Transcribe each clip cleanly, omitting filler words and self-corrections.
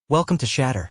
Welcome to Shatter.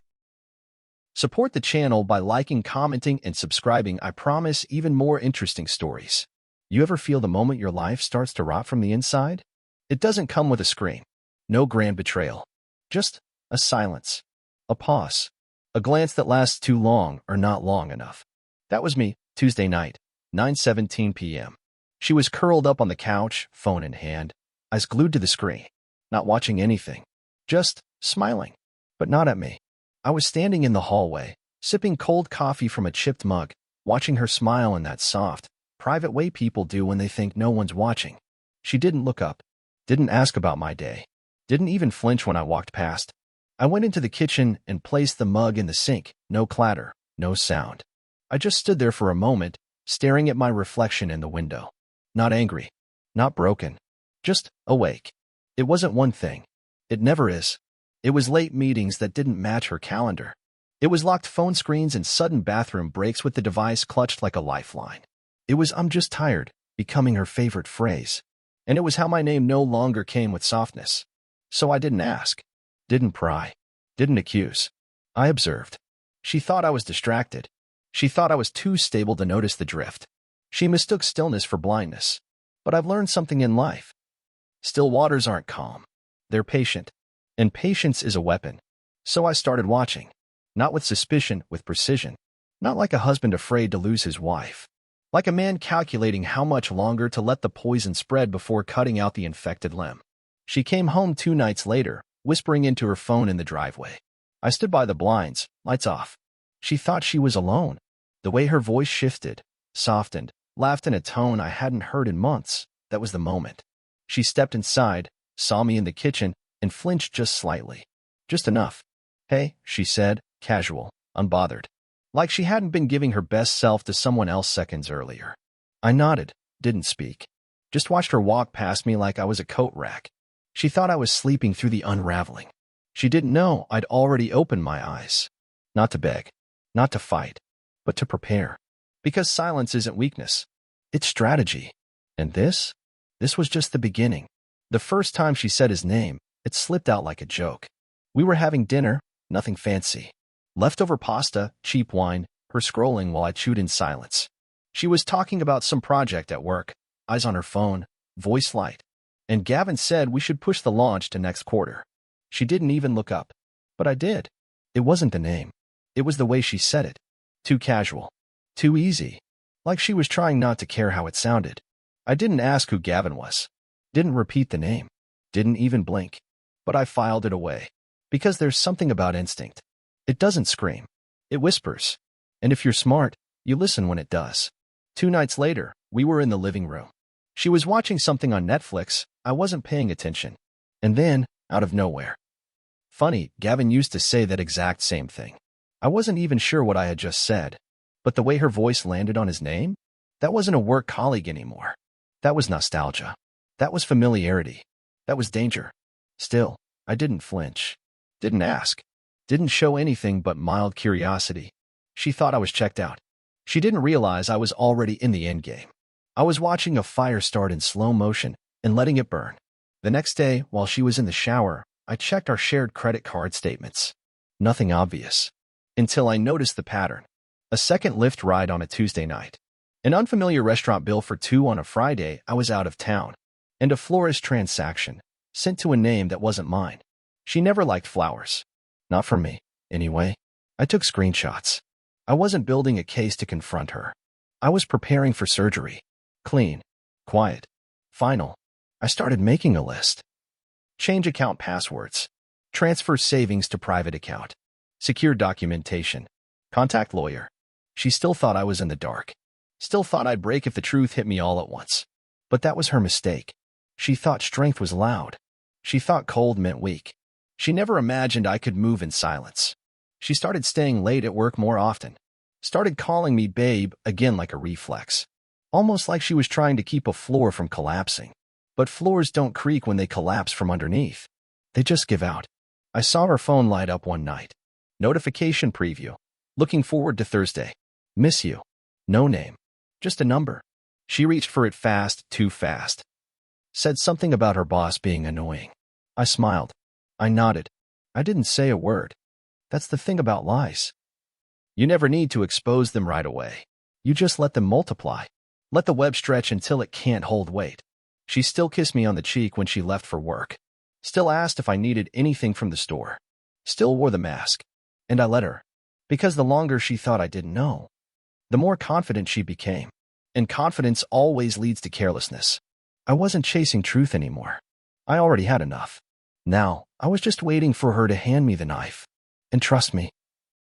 Support the channel by liking, commenting, and subscribing. I promise even more interesting stories. You ever feel the moment your life starts to rot from the inside? It doesn't come with a scream. No grand betrayal. Just a silence. A pause. A glance that lasts too long or not long enough. That was me, Tuesday night, 9:17 p.m. She was curled up on the couch, phone in hand, eyes glued to the screen, not watching anything, just smiling, but not at me. I was standing in the hallway, sipping cold coffee from a chipped mug, watching her smile in that soft, private way people do when they think no one's watching. She didn't look up, didn't ask about my day, didn't even flinch when I walked past. I went into the kitchen and placed the mug in the sink. No clatter, no sound. I just stood there for a moment, staring at my reflection in the window. Not angry, not broken, just awake. It wasn't one thing. It never is. It was late meetings that didn't match her calendar. It was locked phone screens and sudden bathroom breaks with the device clutched like a lifeline. It was "I'm just tired," becoming her favorite phrase. And it was how my name no longer came with softness. So I didn't ask, didn't pry, didn't accuse. I observed. She thought I was distracted. She thought I was too stable to notice the drift. She mistook stillness for blindness. But I've learned something in life. Still waters aren't calm. They're patient. And patience is a weapon. So I started watching. Not with suspicion, with precision. Not like a husband afraid to lose his wife. Like a man calculating how much longer to let the poison spread before cutting out the infected limb. She came home 2 nights later, whispering into her phone in the driveway. I stood by the blinds, lights off. She thought she was alone. The way her voice shifted, softened, laughed in a tone I hadn't heard in months. That was the moment. She stepped inside, saw me in the kitchen, and flinched just slightly. Just enough. "Hey," she said, casual, unbothered. Like she hadn't been giving her best self to someone else seconds earlier. I nodded, didn't speak. Just watched her walk past me like I was a coat rack. She thought I was sleeping through the unraveling. She didn't know I'd already opened my eyes. Not to beg, not to fight, but to prepare. Because silence isn't weakness. It's strategy. And this was just the beginning. The first time she said his name, it slipped out like a joke. We were having dinner, nothing fancy. Leftover pasta, cheap wine, her scrolling while I chewed in silence. She was talking about some project at work, eyes on her phone, voice light. And Gavin said we should push the launch to next quarter. She didn't even look up. But I did. It wasn't the name. It was the way she said it. Too casual. Too easy. Like she was trying not to care how it sounded. I didn't ask who Gavin was. Didn't repeat the name. Didn't even blink. But I filed it away. Because there's something about instinct. It doesn't scream. It whispers. And if you're smart, you listen when it does. 2 nights later, we were in the living room. She was watching something on Netflix. I wasn't paying attention. And then, out of nowhere. Funny, Gavin used to say that exact same thing. I wasn't even sure what I had just said. But the way her voice landed on his name? That wasn't a work colleague anymore. That was nostalgia. That was familiarity. That was danger. Still, I didn't flinch. Didn't ask. Didn't show anything but mild curiosity. She thought I was checked out. She didn't realize I was already in the endgame. I was watching a fire start in slow motion and letting it burn. The next day, while she was in the shower, I checked our shared credit card statements. Nothing obvious. Until I noticed the pattern. A second Lyft ride on a Tuesday night. An unfamiliar restaurant bill for 2 on a Friday I was out of town. And a florist transaction, sent to a name that wasn't mine. She never liked flowers. Not for me, anyway. I took screenshots. I wasn't building a case to confront her. I was preparing for surgery. Clean. Quiet. Final. I started making a list. Change account passwords. Transfer savings to private account. Secure documentation. Contact lawyer. She still thought I was in the dark. Still thought I'd break if the truth hit me all at once. But that was her mistake. She thought strength was loud. She thought cold meant weak. She never imagined I could move in silence. She started staying late at work more often. Started calling me babe again like a reflex. Almost like she was trying to keep a floor from collapsing. But floors don't creak when they collapse from underneath. They just give out. I saw her phone light up one night. Notification preview. Looking forward to Thursday. Miss you. No name. Just a number. She reached for it fast, too fast. Said something about her boss being annoying. I smiled. I nodded. I didn't say a word. That's the thing about lies. You never need to expose them right away. You just let them multiply. Let the web stretch until it can't hold weight. She still kissed me on the cheek when she left for work. Still asked if I needed anything from the store. Still wore the mask. And I let her. Because the longer she thought I didn't know, the more confident she became. And confidence always leads to carelessness. I wasn't chasing truth anymore. I already had enough. Now, I was just waiting for her to hand me the knife. And trust me,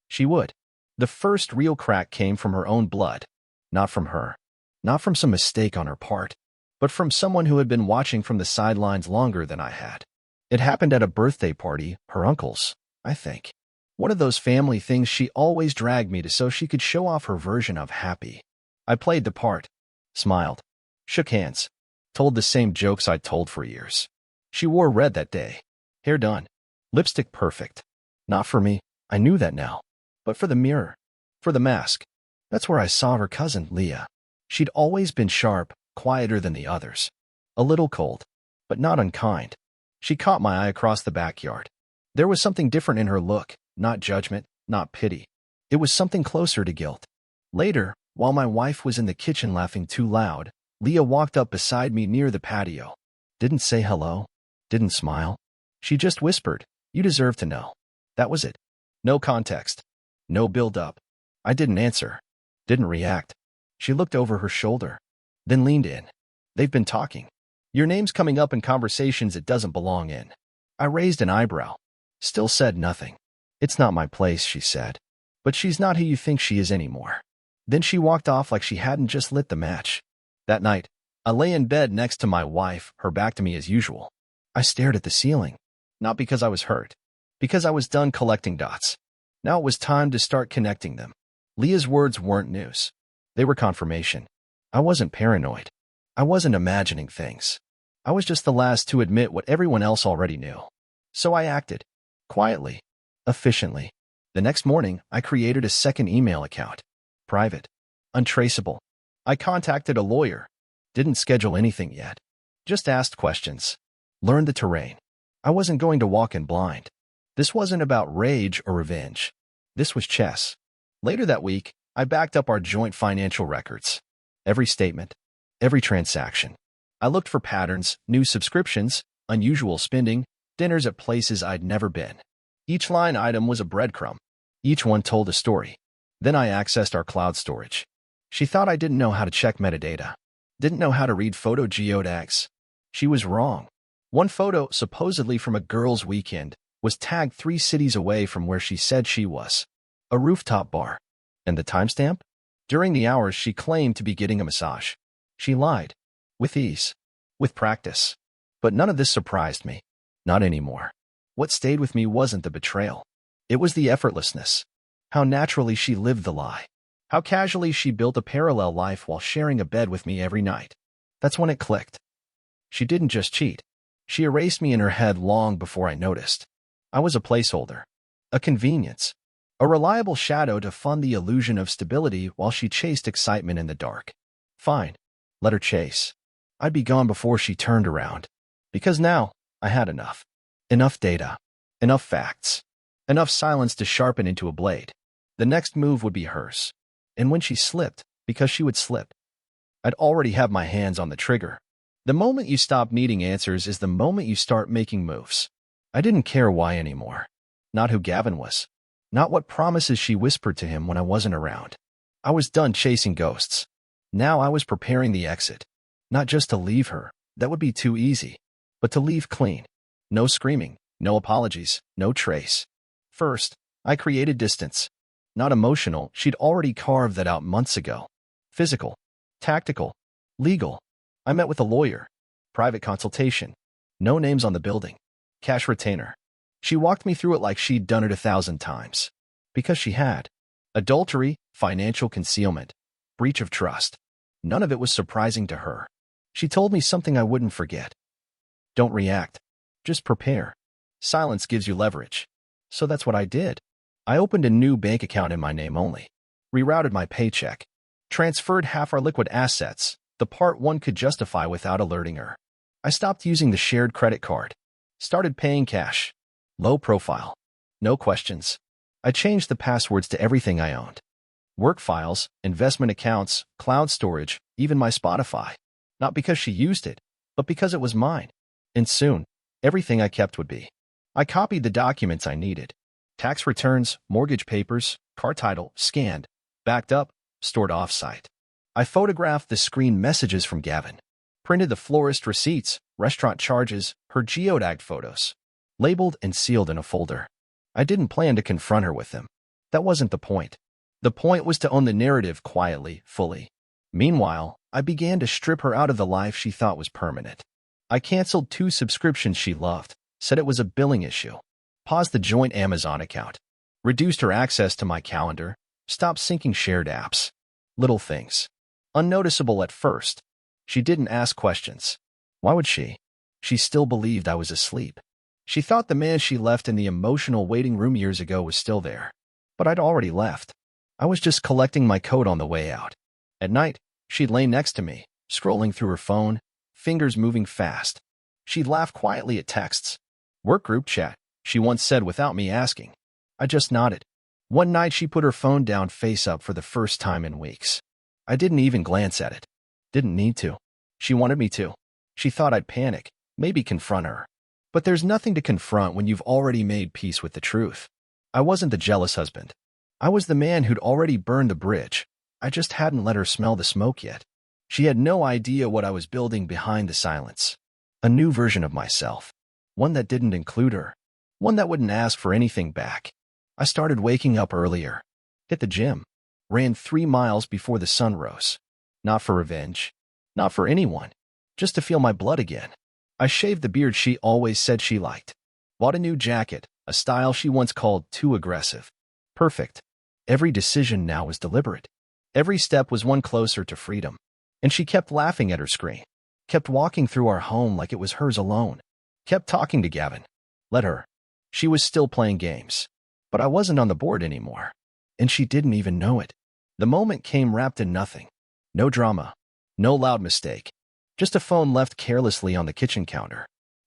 she would. The first real crack came from her own blood. Not from her. Not from some mistake on her part. But from someone who had been watching from the sidelines longer than I had. It happened at a birthday party, her uncle's, I think. One of those family things she always dragged me to so she could show off her version of happy. I played the part, smiled, shook hands, told the same jokes I'd told for years. She wore red that day. Hair done. Lipstick perfect. Not for me, I knew that now. But for the mirror. For the mask. That's where I saw her cousin, Leah. She'd always been sharp, quieter than the others. A little cold, but not unkind. She caught my eye across the backyard. There was something different in her look, not judgment, not pity. It was something closer to guilt. Later, while my wife was in the kitchen laughing too loud, Leah walked up beside me near the patio. Didn't say hello, didn't smile. She just whispered, "You deserve to know." That was it. No context. No build-up. I didn't answer. Didn't react. She looked over her shoulder. Then leaned in. "They've been talking. Your name's coming up in conversations it doesn't belong in." I raised an eyebrow. Still said nothing. "It's not my place," she said. "But she's not who you think she is anymore." Then she walked off like she hadn't just lit the match. That night, I lay in bed next to my wife, her back to me as usual. I stared at the ceiling. Not because I was hurt. Because I was done collecting dots. Now it was time to start connecting them. Leah's words weren't news. They were confirmation. I wasn't paranoid. I wasn't imagining things. I was just the last to admit what everyone else already knew. So I acted. Quietly. Efficiently. The next morning, I created a second email account. Private. Untraceable. I contacted a lawyer. Didn't schedule anything yet. Just asked questions. Learned the terrain. I wasn't going to walk in blind. This wasn't about rage or revenge. This was chess. Later that week, I backed up our joint financial records. Every statement. Every transaction. I looked for patterns, new subscriptions, unusual spending, dinners at places I'd never been. Each line item was a breadcrumb. Each one told a story. Then I accessed our cloud storage. She thought I didn't know how to check metadata. Didn't know how to read photo geotags. She was wrong. One photo, supposedly from a girls' weekend, was tagged 3 cities away from where she said she was. A rooftop bar. And the timestamp? During the hours she claimed to be getting a massage. She lied. With ease. With practice. But none of this surprised me. Not anymore. What stayed with me wasn't the betrayal. It was the effortlessness. How naturally she lived the lie. How casually she built a parallel life while sharing a bed with me every night. That's when it clicked. She didn't just cheat. She erased me in her head long before I noticed. I was a placeholder. A convenience. A reliable shadow to fund the illusion of stability while she chased excitement in the dark. Fine. Let her chase. I'd be gone before she turned around. Because now, I had enough. Enough data. Enough facts. Enough silence to sharpen into a blade. The next move would be hers. And when she slipped, because she would slip, I'd already have my hands on the trigger. The moment you stop needing answers is the moment you start making moves. I didn't care why anymore. Not who Gavin was. Not what promises she whispered to him when I wasn't around. I was done chasing ghosts. Now I was preparing the exit. Not just to leave her, that would be too easy, but to leave clean. No screaming, no apologies, no trace. First, I created distance. Not emotional, she'd already carved that out months ago. Physical, tactical, legal. I met with a lawyer. Private consultation. No names on the building. Cash retainer. She walked me through it like she'd done it 1,000 times. Because she had. Adultery, financial concealment, breach of trust. None of it was surprising to her. She told me something I wouldn't forget. Don't react. Just prepare. Silence gives you leverage. So that's what I did. I opened a new bank account in my name only. Rerouted my paycheck. Transferred half our liquid assets, the part one could justify without alerting her. I stopped using the shared credit card. Started paying cash. Low profile. No questions. I changed the passwords to everything I owned. Work files, investment accounts, cloud storage, even my Spotify. Not because she used it, but because it was mine. And soon, everything I kept would be. I copied the documents I needed. Tax returns, mortgage papers, car title, scanned, backed up, stored off-site. I photographed the screen messages from Gavin, printed the florist receipts, restaurant charges, her geotagged photos, labeled and sealed in a folder. I didn't plan to confront her with them. That wasn't the point. The point was to own the narrative quietly, fully. Meanwhile, I began to strip her out of the life she thought was permanent. I canceled 2 subscriptions she loved, said it was a billing issue, paused the joint Amazon account, reduced her access to my calendar, stopped syncing shared apps. Little things. Unnoticeable at first. She didn't ask questions. Why would she? She still believed I was asleep. She thought the man she left in the emotional waiting room years ago was still there. But I'd already left. I was just collecting my coat on the way out. At night, she'd lay next to me, scrolling through her phone, fingers moving fast. She'd laugh quietly at texts. Work group chat, she once said without me asking. I just nodded. One night she put her phone down face up for the first time in weeks. I didn't even glance at it. Didn't need to. She wanted me to. She thought I'd panic, maybe confront her. But there's nothing to confront when you've already made peace with the truth. I wasn't the jealous husband. I was the man who'd already burned the bridge. I just hadn't let her smell the smoke yet. She had no idea what I was building behind the silence. A new version of myself. One that didn't include her. One that wouldn't ask for anything back. I started waking up earlier. Hit the gym. Ran 3 miles before the sun rose. Not for revenge. Not for anyone. Just to feel my blood again. I shaved the beard she always said she liked. Bought a new jacket, a style she once called too aggressive. Perfect. Every decision now was deliberate. Every step was one closer to freedom. And she kept laughing at her screen. Kept walking through our home like it was hers alone. Kept talking to Gavin. Let her. She was still playing games. But I wasn't on the board anymore. And she didn't even know it. The moment came wrapped in nothing. No drama. No loud mistake. Just a phone left carelessly on the kitchen counter.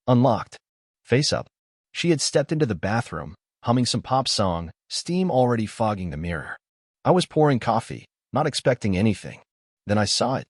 Unlocked. Face up. She had stepped into the bathroom, humming some pop song, steam already fogging the mirror. I was pouring coffee, not expecting anything. Then I saw it.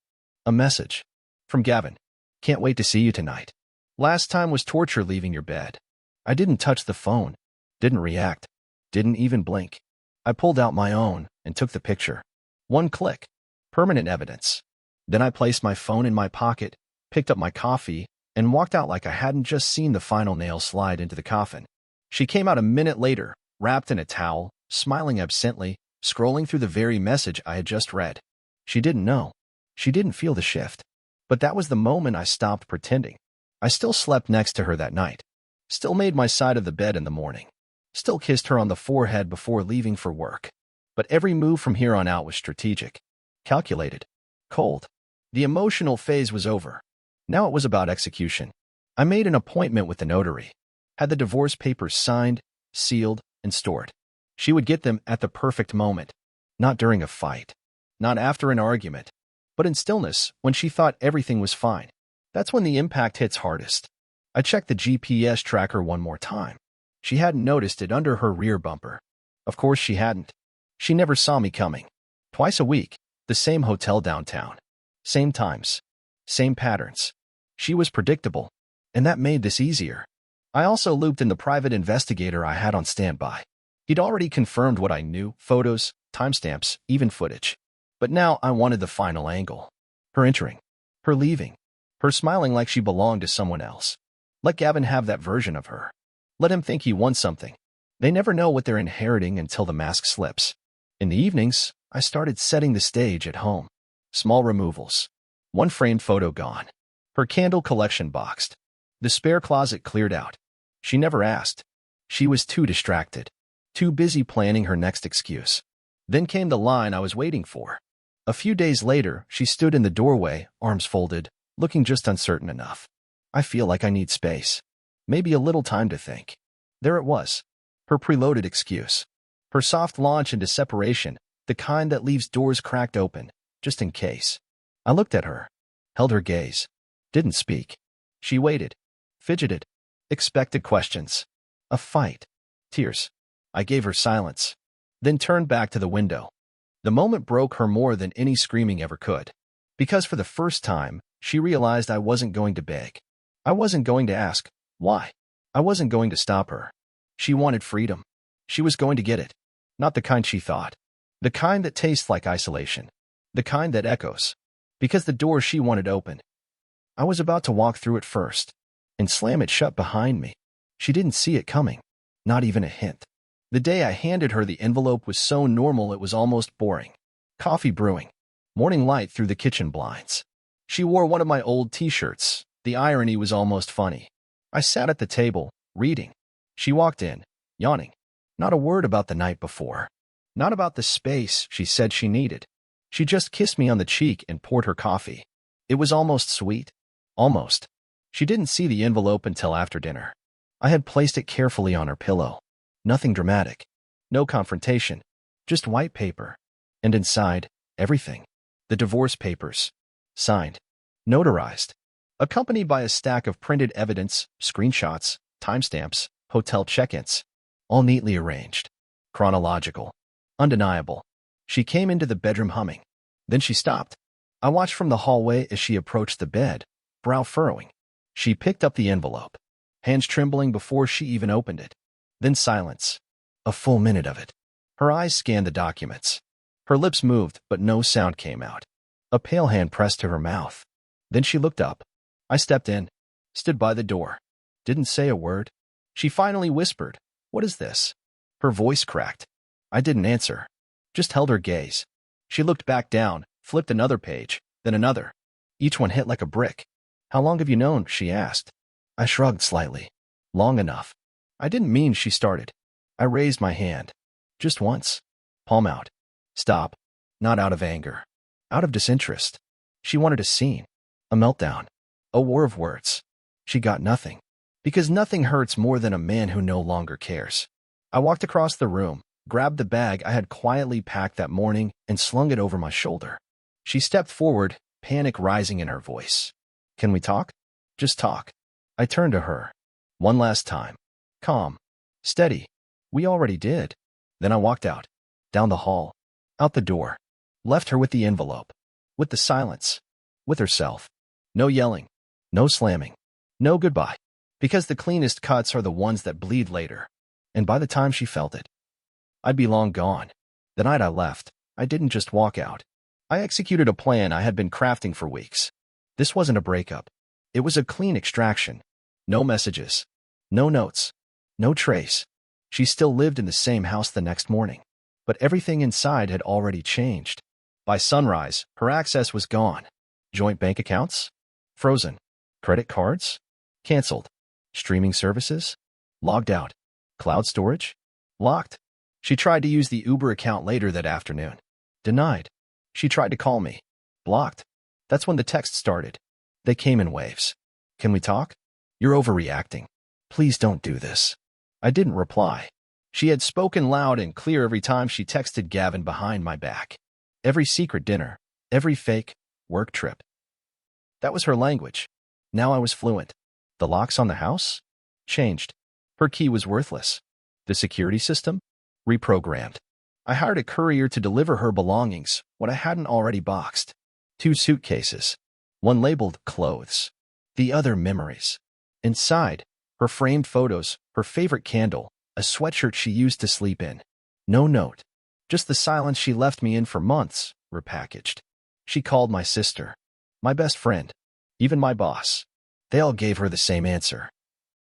A message. From Gavin. Can't wait to see you tonight. Last time was torture leaving your bed. I didn't touch the phone. Didn't react. Didn't even blink. I pulled out my own and took the picture. One click. Permanent evidence. Then I placed my phone in my pocket, picked up my coffee, and walked out like I hadn't just seen the final nail slide into the coffin. She came out a minute later, wrapped in a towel, smiling absently, scrolling through the very message I had just read. She didn't know. She didn't feel the shift. But that was the moment I stopped pretending. I still slept next to her that night. Still made my side of the bed in the morning. Still kissed her on the forehead before leaving for work. But every move from here on out was strategic. Calculated. Cold. The emotional phase was over. Now it was about execution. I made an appointment with the notary. Had the divorce papers signed, sealed, and stored. She would get them at the perfect moment. Not during a fight. Not after an argument. But in stillness, when she thought everything was fine. That's when the impact hits hardest. I checked the GPS tracker one more time. She hadn't noticed it under her rear bumper. Of course she hadn't. She never saw me coming. Twice a week, the same hotel downtown. Same times. Same patterns. She was predictable, and that made this easier. I also looped in the private investigator I had on standby. He'd already confirmed what I knew, photos, timestamps, even footage. But now I wanted the final angle. Her entering. Her leaving. Her smiling like she belonged to someone else. Let Gavin have that version of her. Let him think he won something. They never know what they're inheriting until the mask slips. In the evenings, I started setting the stage at home. Small removals. One framed photo gone. Her candle collection boxed. The spare closet cleared out. She never asked. She was too distracted. Too busy planning her next excuse. Then came the line I was waiting for. A few days later, she stood in the doorway, arms folded, looking just uncertain enough. I feel like I need space. Maybe a little time to think. There it was. Her preloaded excuse. Her soft launch into separation, the kind that leaves doors cracked open, just in case. I looked at her. Held her gaze. Didn't speak. She waited. Fidgeted. Expected questions. A fight. Tears. I gave her silence, then turned back to the window. The moment broke her more than any screaming ever could. Because for the first time, she realized I wasn't going to beg. I wasn't going to ask, why? I wasn't going to stop her. She wanted freedom. She was going to get it. Not the kind she thought. The kind that tastes like isolation. The kind that echoes. Because the door she wanted opened. I was about to walk through it first and slam it shut behind me. She didn't see it coming. Not even a hint. The day I handed her the envelope was so normal it was almost boring. Coffee brewing. Morning light through the kitchen blinds. She wore one of my old t-shirts. The irony was almost funny. I sat at the table, reading. She walked in, yawning. Not a word about the night before. Not about the space she said she needed. She just kissed me on the cheek and poured her coffee. It was almost sweet. Almost. She didn't see the envelope until after dinner. I had placed it carefully on her pillow. Nothing dramatic. No confrontation. Just white paper. And inside, everything. The divorce papers. Signed. Notarized. Accompanied by a stack of printed evidence, screenshots, timestamps, hotel check-ins. All neatly arranged. Chronological. Undeniable. She came into the bedroom humming. Then she stopped. I watched from the hallway as she approached the bed, brow furrowing. She picked up the envelope, hands trembling before she even opened it. Then silence. A full minute of it. Her eyes scanned the documents. Her lips moved, but no sound came out. A pale hand pressed to her mouth. Then she looked up. I stepped in, stood by the door. Didn't say a word. She finally whispered, "What is this?" Her voice cracked. I didn't answer. Just held her gaze. She looked back down, flipped another page, then another. Each one hit like a brick. "How long have you known?" she asked. I shrugged slightly. Long enough. I didn't mean she started. I raised my hand. Just once. Palm out. Stop. Not out of anger. Out of disinterest. She wanted a scene. A meltdown. A war of words. She got nothing. Because nothing hurts more than a man who no longer cares. I walked across the room, grabbed the bag I had quietly packed that morning, and slung it over my shoulder. She stepped forward, panic rising in her voice. "Can we talk?" "Just talk." I turned to her. One last time. Calm. Steady. "We already did." Then I walked out. Down the hall. Out the door. Left her with the envelope. With the silence. With herself. No yelling. No slamming. No goodbye. Because the cleanest cuts are the ones that bleed later. And by the time she felt it, I'd be long gone. The night I left, I didn't just walk out. I executed a plan I had been crafting for weeks. This wasn't a breakup. It was a clean extraction. No messages. No notes. No trace. She still lived in the same house the next morning. But everything inside had already changed. By sunrise, her access was gone. Joint bank accounts? Frozen. Credit cards? Canceled. Streaming services? Logged out. Cloud storage? Locked. She tried to use the Uber account later that afternoon. Denied. She tried to call me. Blocked. That's when the texts started. They came in waves. "Can we talk?" "You're overreacting. Please don't do this." I didn't reply. She had spoken loud and clear every time she texted Gavin behind my back. Every secret dinner. Every fake work trip. That was her language. Now I was fluent. The locks on the house? Changed. Her key was worthless. The security system? Reprogrammed. I hired a courier to deliver her belongings, what I hadn't already boxed. 2 suitcases. One labeled clothes. The other memories. Inside, her framed photos, her favorite candle, a sweatshirt she used to sleep in. No note. Just the silence she left me in for months, repackaged. She called my sister. My best friend. Even my boss. They all gave her the same answer.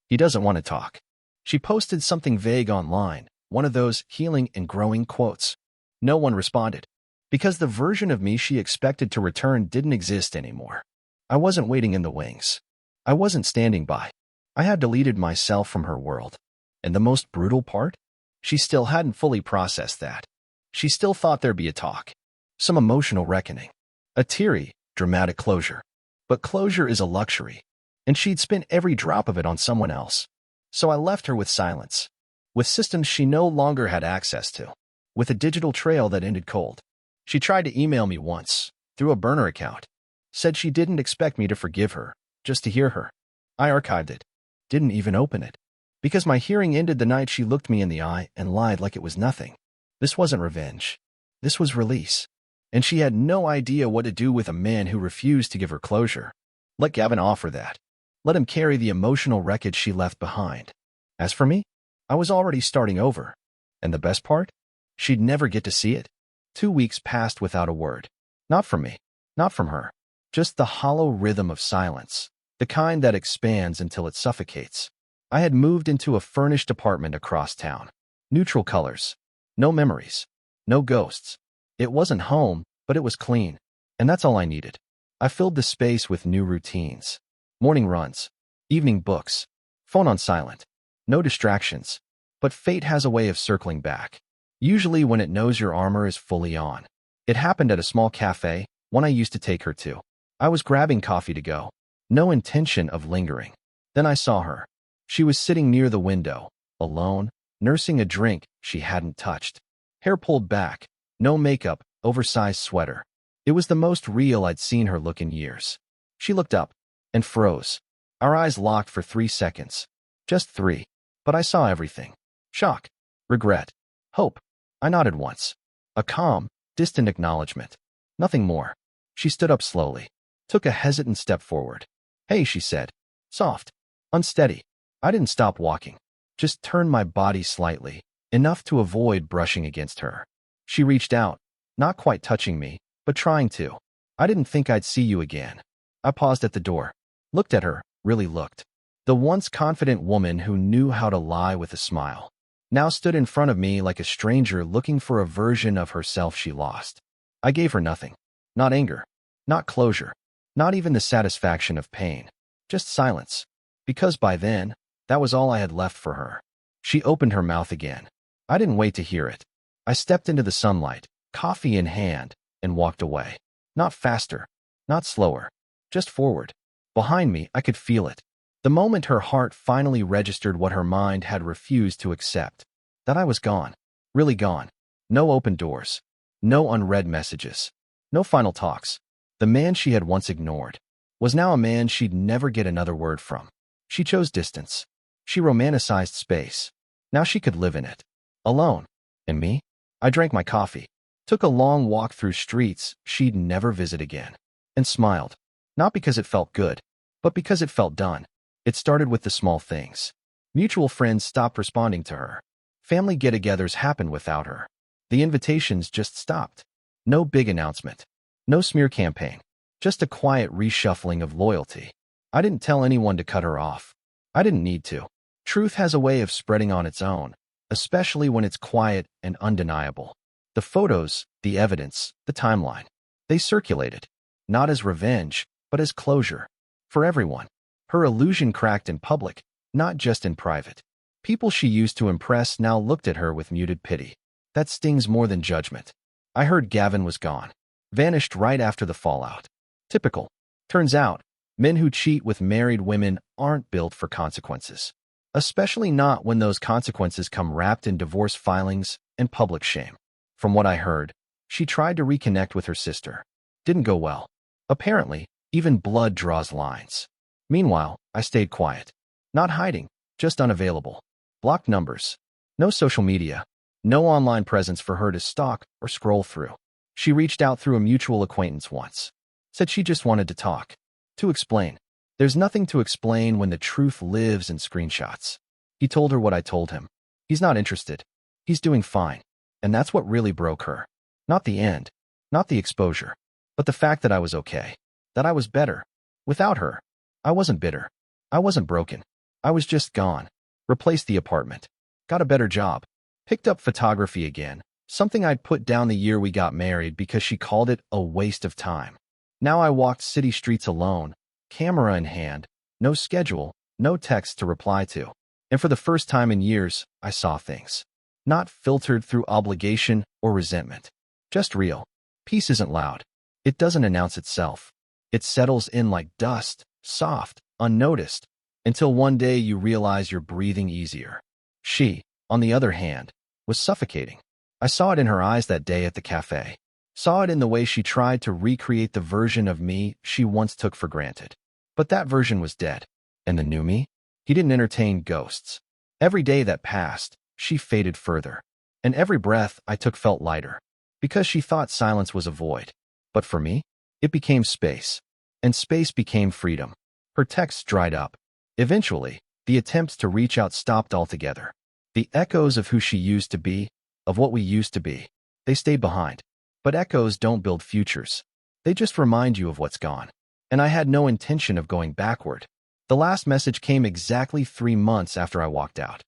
He doesn't want to talk. She posted something vague online, one of those healing and growing quotes. No one responded. Because the version of me she expected to return didn't exist anymore. I wasn't waiting in the wings. I wasn't standing by. I had deleted myself from her world. And the most brutal part? She still hadn't fully processed that. She still thought there'd be a talk. Some emotional reckoning. A teary, dramatic closure. But closure is a luxury. And she'd spent every drop of it on someone else. So I left her with silence. With systems she no longer had access to. With a digital trail that ended cold. She tried to email me once, through a burner account. Said she didn't expect me to forgive her, just to hear her. I archived it. Didn't even open it. Because my hearing ended the night she looked me in the eye and lied like it was nothing. This wasn't revenge. This was release. And she had no idea what to do with a man who refused to give her closure. Let Gavin offer that. Let him carry the emotional wreckage she left behind. As for me, I was already starting over. And the best part? She'd never get to see it. 2 weeks passed without a word. Not from me. Not from her. Just the hollow rhythm of silence. The kind that expands until it suffocates. I had moved into a furnished apartment across town. Neutral colors. No memories. No ghosts. It wasn't home, but it was clean. And that's all I needed. I filled the space with new routines. Morning runs. Evening books. Phone on silent. No distractions. But fate has a way of circling back. Usually when it knows your armor is fully on. It happened at a small cafe, one I used to take her to. I was grabbing coffee to go. No intention of lingering. Then I saw her. She was sitting near the window, alone, nursing a drink she hadn't touched. Hair pulled back, no makeup, oversized sweater. It was the most real I'd seen her look in years. She looked up and froze. Our eyes locked for 3 seconds. Just 3. But I saw everything. Shock, regret, hope. I nodded once. A calm, distant acknowledgement. Nothing more. She stood up slowly, took a hesitant step forward. Hey, she said. Soft, unsteady. I didn't stop walking. Just turned my body slightly, enough to avoid brushing against her. She reached out, not quite touching me, but trying to. I didn't think I'd see you again. I paused at the door, looked at her, really looked. The once confident woman who knew how to lie with a smile, now stood in front of me like a stranger looking for a version of herself she lost. I gave her nothing. Not anger. Not closure. Not even the satisfaction of pain. Just silence. Because by then, that was all I had left for her. She opened her mouth again. I didn't wait to hear it. I stepped into the sunlight, coffee in hand, and walked away. Not faster. Not slower. Just forward. Behind me, I could feel it. The moment her heart finally registered what her mind had refused to accept. That I was gone. Really gone. No open doors. No unread messages. No final talks. The man she had once ignored was now a man she'd never get another word from. She chose distance. She romanticized space. Now she could live in it. Alone. And me? I drank my coffee, took a long walk through streets she'd never visit again, and smiled. Not because it felt good, but because it felt done. It started with the small things. Mutual friends stopped responding to her. Family get-togethers happened without her. The invitations just stopped. No big announcement. No smear campaign. Just a quiet reshuffling of loyalty. I didn't tell anyone to cut her off. I didn't need to. Truth has a way of spreading on its own, especially when it's quiet and undeniable. The photos, the evidence, the timeline. They circulated. Not as revenge, but as closure. For everyone. Her illusion cracked in public, not just in private. People she used to impress now looked at her with muted pity. That stings more than judgment. I heard Gavin was gone. Vanished right after the fallout. Typical. Turns out, men who cheat with married women aren't built for consequences. Especially not when those consequences come wrapped in divorce filings and public shame. From what I heard, she tried to reconnect with her sister. Didn't go well. Apparently, even blood draws lines. Meanwhile, I stayed quiet. Not hiding, just unavailable. Blocked numbers. No social media. No online presence for her to stalk or scroll through. She reached out through a mutual acquaintance once. Said she just wanted to talk. To explain. There's nothing to explain when the truth lives in screenshots. He told her what I told him. He's not interested. He's doing fine. And that's what really broke her. Not the end. Not the exposure. But the fact that I was okay. That I was better. Without her. I wasn't bitter. I wasn't broken. I was just gone. Replaced the apartment. Got a better job. Picked up photography again. Something I'd put down the year we got married because she called it a waste of time. Now I walked city streets alone, camera in hand, no schedule, no text to reply to. And for the first time in years, I saw things. Not filtered through obligation or resentment. Just real. Peace isn't loud. It doesn't announce itself. It settles in like dust, soft, unnoticed, until one day you realize you're breathing easier. She, on the other hand, was suffocating. I saw it in her eyes that day at the cafe. Saw it in the way she tried to recreate the version of me she once took for granted. But that version was dead. And the new me? He didn't entertain ghosts. Every day that passed, she faded further, and every breath I took felt lighter, because she thought silence was a void. But for me, it became space, and space became freedom. Her texts dried up. Eventually, the attempts to reach out stopped altogether. The echoes of who she used to be, of what we used to be, they stayed behind. But echoes don't build futures. They just remind you of what's gone. And I had no intention of going backward. The last message came exactly 3 months after I walked out.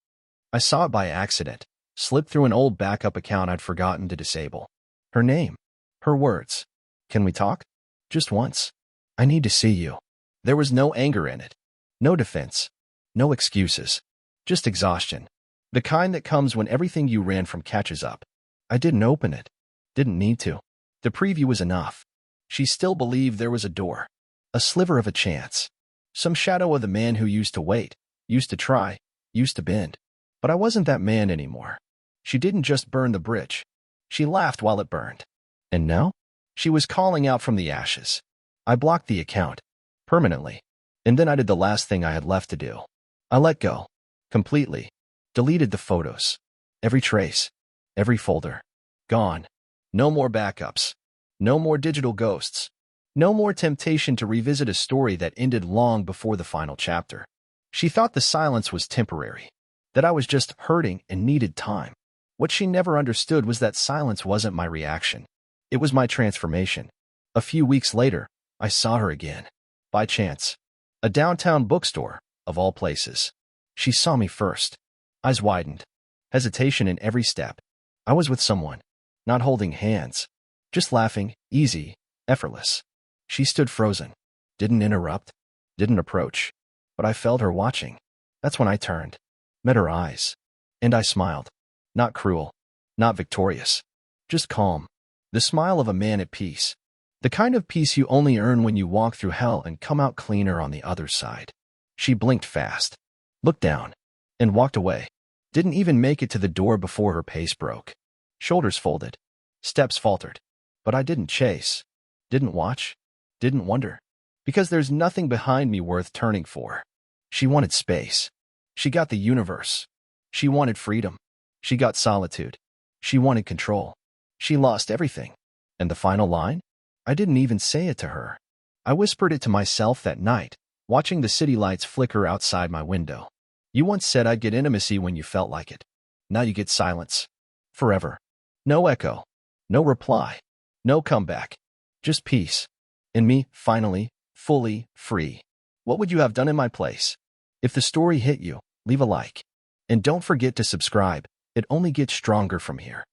I saw it by accident, slipped through an old backup account I'd forgotten to disable. Her name, her words. Can we talk? Just once. I need to see you. There was no anger in it. No defense. No excuses. Just exhaustion. The kind that comes when everything you ran from catches up. I didn't open it. Didn't need to. The preview was enough. She still believed there was a door. A sliver of a chance. Some shadow of the man who used to wait, used to try, used to bend. But I wasn't that man anymore. She didn't just burn the bridge. She laughed while it burned. And now? She was calling out from the ashes. I blocked the account. Permanently. And then I did the last thing I had left to do. I let go. Completely. Deleted the photos. Every trace. Every folder. Gone. No more backups. No more digital ghosts. No more temptation to revisit a story that ended long before the final chapter. She thought the silence was temporary, that I was just hurting and needed time. What she never understood was that silence wasn't my reaction. It was my transformation. A few weeks later, I saw her again. By chance. A downtown bookstore, of all places. She saw me first. Eyes widened. Hesitation in every step. I was with someone. Not holding hands. Just laughing, easy, effortless. She stood frozen. Didn't interrupt. Didn't approach. But I felt her watching. That's when I turned. Met her eyes. And I smiled. Not cruel. Not victorious. Just calm. The smile of a man at peace. The kind of peace you only earn when you walk through hell and come out cleaner on the other side. She blinked fast. Looked down. And walked away. Didn't even make it to the door before her pace broke. Shoulders folded. Steps faltered. But I didn't chase. Didn't watch. Didn't wonder. Because there's nothing behind me worth turning for. She wanted space. She got the universe. She wanted freedom. She got solitude. She wanted control. She lost everything. And the final line? I didn't even say it to her. I whispered it to myself that night, watching the city lights flicker outside my window. You once said I'd get intimacy when you felt like it. Now you get silence. Forever. No echo. No reply. No comeback. Just peace. And me, finally, fully free. What would you have done in my place? If the story hit you, leave a like. And don't forget to subscribe. It only gets stronger from here.